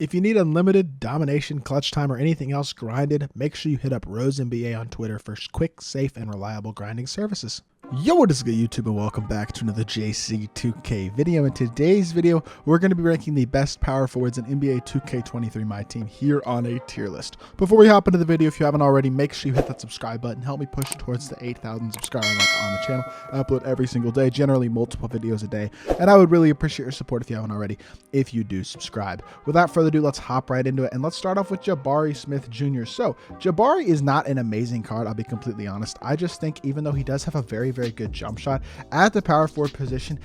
If you need unlimited domination, clutch time, or anything else grinded, make sure you hit up Rose NBA on Twitter for quick, safe, and reliable grinding services. Yo, what is good, YouTube, and welcome back to another JC2K video. In today's video, we're going to be ranking the best power forwards in NBA 2K23 MyTEAM here on a tier list. Before we hop into the video, if you haven't already, make sure you hit that subscribe button. Help me push towards the 8,000 subscriber mark on the channel. I upload every single day, generally multiple videos a day, and I would really appreciate your support if you haven't already, if you do subscribe. Without further ado, let's hop right into it, and let's start off with Jabari Smith Jr. So, Jabari is not an amazing card, I'll be completely honest. I just think even though he does have a very good jump shot at the power forward position,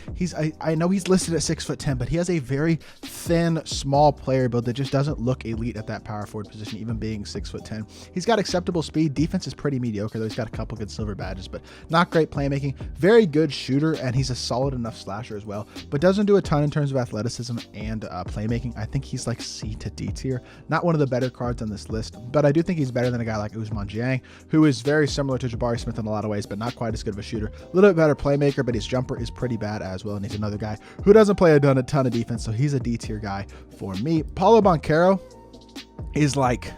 I know he's listed at 6'10", but he has a very thin, small player build that just doesn't look elite at that power forward position, even being 6'10". He's got acceptable speed. Defense is pretty mediocre, though. He's got a couple good silver badges, but not great playmaking. Very good shooter, and he's a solid enough slasher as well, but doesn't do a ton in terms of athleticism and playmaking. I think he's like C to D tier. Not one of the better cards on this list, but I do think he's better than a guy like Ousmane Dieng, who is very similar to Jabari Smith in a lot of ways, but not quite as good of a shooter. A little bit better playmaker, but his jumper is pretty bad as well, and he's another guy who doesn't play a ton of defense, so he's a D tier guy for me. Paulo Banchero is like,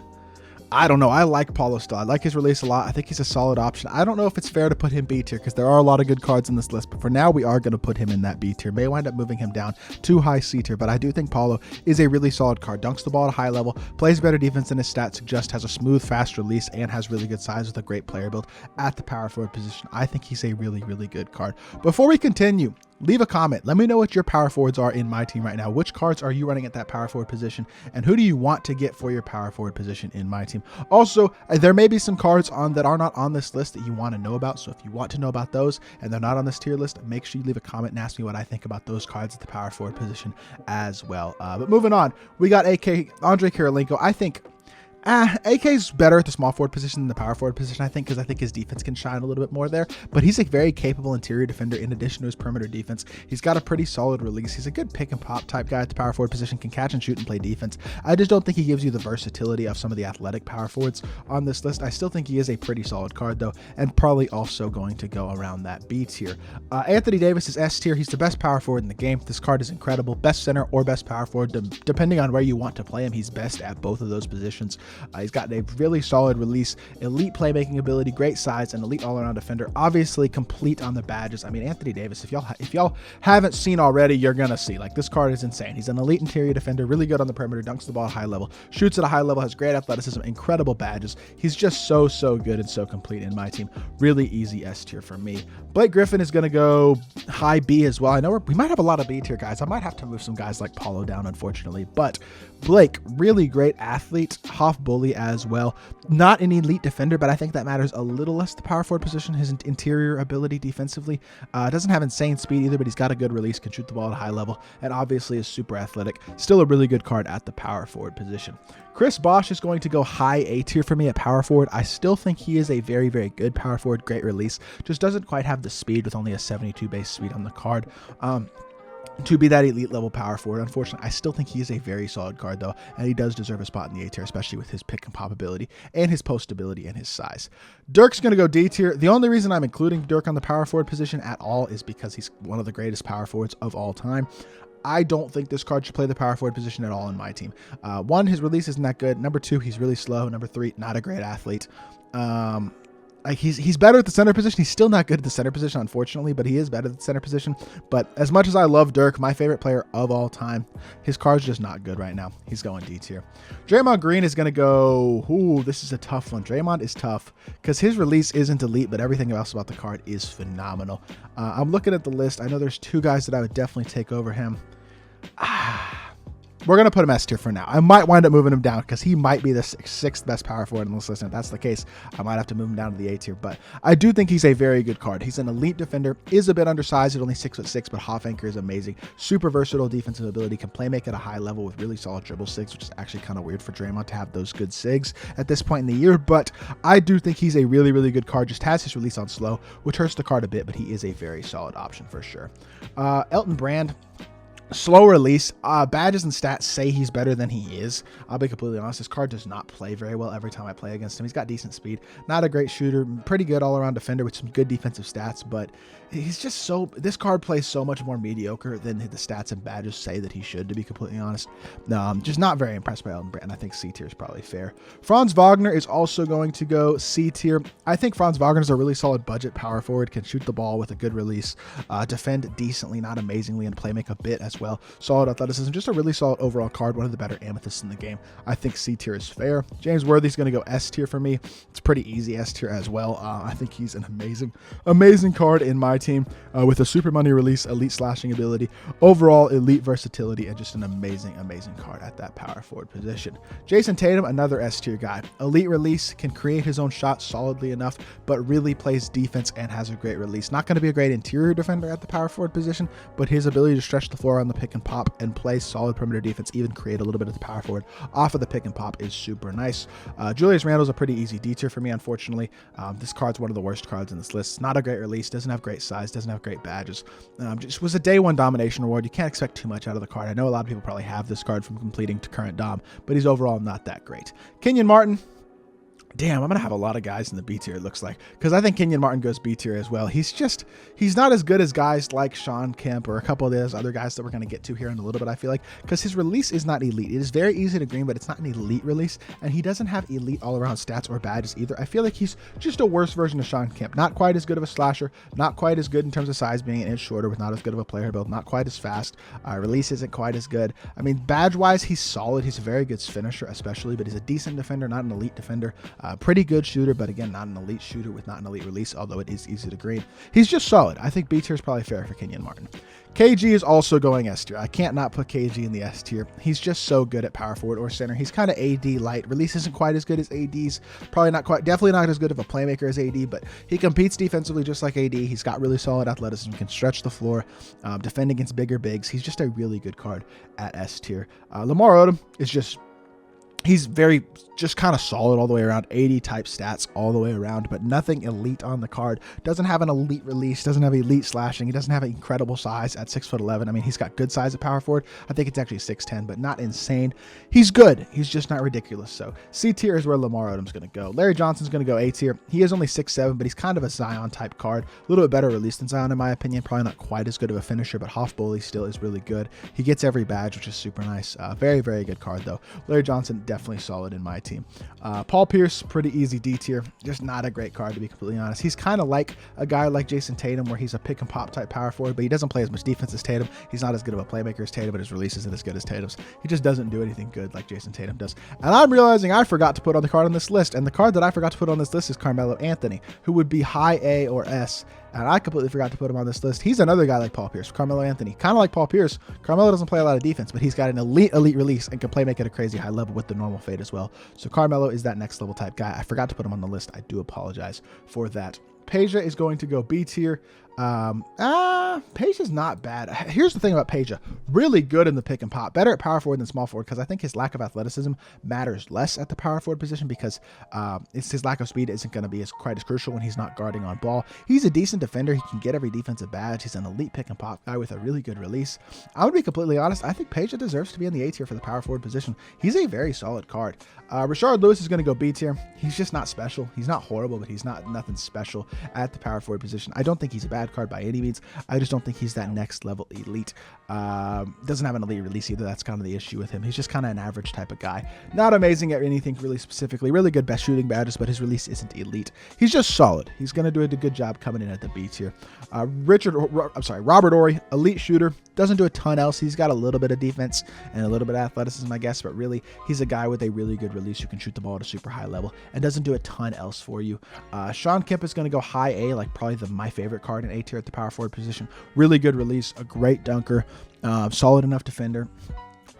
I don't know. I like Paulo still. I like his release a lot. I think he's a solid option. I don't know if it's fair to put him B tier because there are a lot of good cards in this list, but for now we are going to put him in that B tier. May wind up moving him down to high C tier, but I do think Paulo is a really solid card. Dunks the ball at a high level, plays better defense than his stats suggest, has a smooth, fast release, and has really good size with a great player build at the power forward position. I think he's a really good card. Before we continue, leave a comment. Let me know what your power forwards are in my team right now. Which cards are you running at that power forward position, and who do you want to get for your power forward position in my team? Also, there may be some cards that are not on this list that you want to know about. So if you want to know about those and they're not on this tier list, make sure you leave a comment and ask me what I think about those cards at the power forward position as well. But moving on, we got Andre Kirilenko. I think AK's better at the small forward position than the power forward position, I think, because I think his defense can shine a little bit more there. But he's a very capable interior defender in addition to his perimeter defense. He's got a pretty solid release. He's a good pick and pop type guy at the power forward position, can catch and shoot and play defense. I just don't think he gives you the versatility of some of the athletic power forwards on this list. I still think he is a pretty solid card, though, and probably also going to go around that B tier. Anthony Davis is S tier. He's the best power forward in the game. This card is incredible. Best center or best power forward, depending on where you want to play him. He's best at both of those positions. He's got a really solid release, elite playmaking ability, great size, and elite all-around defender. Obviously complete on the badges. I mean, Anthony Davis, if y'all haven't seen already, you're gonna see. Like, this card is insane. He's an elite interior defender, really good on the perimeter, dunks the ball at a high level, shoots at a high level, has great athleticism, incredible badges. He's just so good and so complete in my team. Really easy S tier for me. Blake Griffin is gonna go high B as well. I know we might have a lot of B tier guys. I might have to move some guys like Paulo down, unfortunately, but Blake, really great athlete, half bully as well. Not an elite defender, but I think that matters a little less the power forward position. His interior ability defensively doesn't have insane speed either, but he's got a good release, can shoot the ball at a high level, and obviously is super athletic. Still a really good card at the power forward position. Chris Bosh is going to go high A tier for me at power forward. I still think he is a very good power forward, great release, just doesn't quite have the speed with only a 72 base speed on the card to be that elite level power forward. Unfortunately, I still think he is a very solid card, though, and he does deserve a spot in the A tier, especially with his pick and pop ability and his post ability and his size. Dirk's going to go D tier. The only reason I'm including Dirk on the power forward position at all is because he's one of the greatest power forwards of all time. I don't think this card should play the power forward position at all in my team. One, his release isn't that good. Number two, he's really slow. Number three, not a great athlete. Like he's better at the center position. He's still not good at the center position, unfortunately, but he is better at the center position. But as much as I love Dirk, my favorite player of all time, his card's just not good right now. He's going D tier. Draymond Green is going to go, ooh, this is a tough one. Draymond is tough because his release isn't elite, but everything else about the card is phenomenal. I'm looking at the list. I know there's two guys that I would definitely take over him. We're going to put him S tier for now. I might wind up moving him down because he might be the sixth best power forward in this list. And if that's the case, I might have to move him down to the A tier. But I do think he's a very good card. He's an elite defender, is a bit undersized at only 6'6", but half anchor is amazing. Super versatile defensive ability, can play make at a high level with really solid dribble sigs, which is actually kind of weird for Draymond to have those good sigs at this point in the year. But I do think he's a really good card. Just has his release on slow, which hurts the card a bit, but he is a very solid option for sure. Elton Brand. Slow release. Badges and stats say he's better than he is. I'll be completely honest. This card does not play very well every time I play against him. He's got decent speed. Not a great shooter. Pretty good all-around defender with some good defensive stats, but he's just so, this card plays so much more mediocre than the stats and badges say that he should, to be completely honest. No, I'm just not very impressed by Elton Brand. I think C tier is probably fair. Franz Wagner is also going to go C tier. I think Franz Wagner is a really solid budget power forward, can shoot the ball with a good release, defend decently, not amazingly, and play make a bit as well. Solid athleticism, just a really solid overall card, one of the better amethysts in the game. I think C tier is fair. James Worthy's going to go S tier for me. It's pretty easy S tier as well. I think he's an amazing card in my team, with a super money release, elite slashing ability, overall elite versatility, and just an amazing card at that power forward position. Jason Tatum, another S tier guy. Elite release, can create his own shot solidly enough, but really plays defense and has a great release. Not going to be a great interior defender at the power forward position, but his ability to stretch the floor on the pick and pop and play solid perimeter defense, even create a little bit of the power forward off of the pick and pop, is super nice. Julius Randle's a pretty easy D tier for me, unfortunately. This card's one of the worst cards in this list. Not a great release, doesn't have great size, doesn't have great badges. Just was a day one domination reward. You can't expect too much out of the card. I know a lot of people probably have this card from completing to current dom, but he's overall not that great. Kenyon Martin. Damn, I'm going to have a lot of guys in the B tier, it looks like, because I think Kenyon Martin goes B tier as well. He's not as good as guys like Sean Kemp or a couple of those other guys that we're going to get to here in a little bit, I feel like, because his release is not elite. It is very easy to green, but it's not an elite release, and he doesn't have elite all-around stats or badges either. I feel like he's just a worse version of Sean Kemp. Not quite as good of a slasher, not quite as good in terms of size, being an inch shorter with not as good of a player build, not quite as fast. Release isn't quite as good. I mean, badge-wise, he's solid. He's a very good finisher, especially, but he's a decent defender, not an elite defender. Pretty good shooter, but again, not an elite shooter with not an elite release, although it is easy to green. He's just solid. I think B tier is probably fair for Kenyon Martin. KG is also going S tier. I can't not put KG in the S tier. He's just so good at power forward or center. He's kind of AD light. Release isn't quite as good as AD's. Probably not quite, definitely not as good of a playmaker as AD, but he competes defensively just like AD. He's got really solid athleticism, can stretch the floor, defend against bigger bigs. He's just a really good card at S tier. Lamar Odom is he's very just kind of solid all the way around, 80 type stats all the way around, but nothing elite on the card. Doesn't have an elite release, doesn't have elite slashing. He doesn't have an incredible size at 6'11". I mean, he's got good size at power forward. I think it's actually 6'10", but not insane. He's good. He's just not ridiculous. So C tier is where Lamar Odom's going to go. Larry Johnson's going to go A tier. He is only 6'7", but he's kind of a Zion type card. A little bit better release than Zion in my opinion. Probably not quite as good of a finisher, but Hoff-Bully still is really good. He gets every badge, which is super nice. Very, very good card though. Larry Johnson, definitely solid in my team. Paul Pierce, pretty easy D tier. Just not a great card, to be completely honest. He's kind of like a guy like Jason Tatum, where he's a pick and pop type power forward, but he doesn't play as much defense as Tatum. He's not as good of a playmaker as Tatum, but his release isn't as good as Tatum's. He just doesn't do anything good like Jason Tatum does. And I'm realizing I forgot to put on the card on this list, and the card that I forgot to put on this list is Carmelo Anthony, who would be high A or S. And I completely forgot to put him on this list. He's another guy like Paul Pierce, Carmelo Anthony. Kind of like Paul Pierce, Carmelo doesn't play a lot of defense, but he's got an elite release and can play make at a crazy high level with the normal fade as well. So Carmelo is that next level type guy. I forgot to put him on the list. I do apologize for that. Peja is going to go B tier. Peja's not bad. Here's the thing about Peja. Really good in the pick and pop. Better at power forward than small forward, because I think his lack of athleticism matters less at the power forward position, because it's his lack of speed isn't going to be quite as crucial when he's not guarding on ball. He's a decent defender. He can get every defensive badge. He's an elite pick and pop guy with a really good release. I would be completely honest. I think Peja deserves to be in the A tier for the power forward position. He's a very solid card. Rashard Lewis is going to go B tier. He's just not special. He's not horrible, but he's not nothing special at the power forward position. I don't think he's a bad card by any means. I just don't think he's that next level elite. Doesn't have an elite release either. That's kind of the issue with him. He's just kind of an average type of guy. Not amazing at anything really specifically. Really good best shooting badges, but his release isn't elite. He's just solid. He's going to do a good job coming in at the B tier. Robert Horry, elite shooter. Doesn't do a ton else. He's got a little bit of defense and a little bit of athleticism, I guess, but really he's a guy with a really good release who can shoot the ball at a super high level and doesn't do a ton else for you. Sean Kemp is going to go high A, like probably my favorite card in A tier at the power forward position. Really good release, a great dunker, solid enough defender.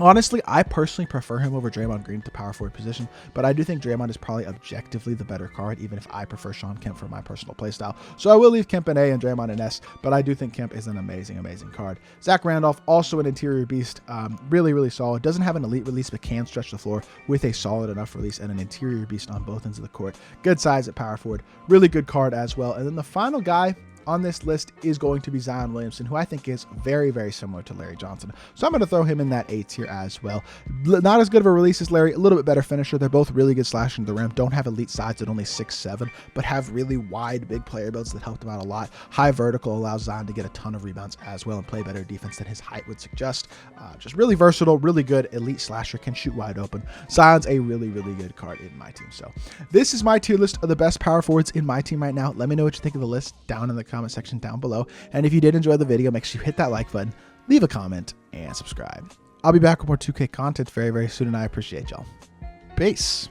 Honestly, I personally prefer him over Draymond Green at the power forward position, but I do think Draymond is probably objectively the better card, even if I prefer Sean Kemp for my personal playstyle. So I will leave Kemp in A and Draymond in S, but I do think Kemp is an amazing card. Zach Randolph, also an interior beast, really solid. Doesn't have an elite release, but can stretch the floor with a solid enough release and an interior beast on both ends of the court. Good size at power forward, really good card as well. And then the final guy on this list is going to be Zion Williamson, who I think is very, very similar to Larry Johnson. So I'm going to throw him in that A tier as well. Not as good of a release as Larry, a little bit better finisher. They're both really good slashing to the rim. Don't have elite sides at only 6'7", but have really wide, big player builds that helped him out a lot. High vertical allows Zion to get a ton of rebounds as well and play better defense than his height would suggest. Just really versatile, really good elite slasher, can shoot wide open. Zion's a really, really good card in my team. So this is my tier list of the best power forwards in my team right now. Let me know what you think of the list down in the comment section down below. And if you did enjoy the video, make sure you hit that like button, leave a comment, and subscribe. I'll be back with more 2K content very, very soon, and I appreciate y'all. Peace.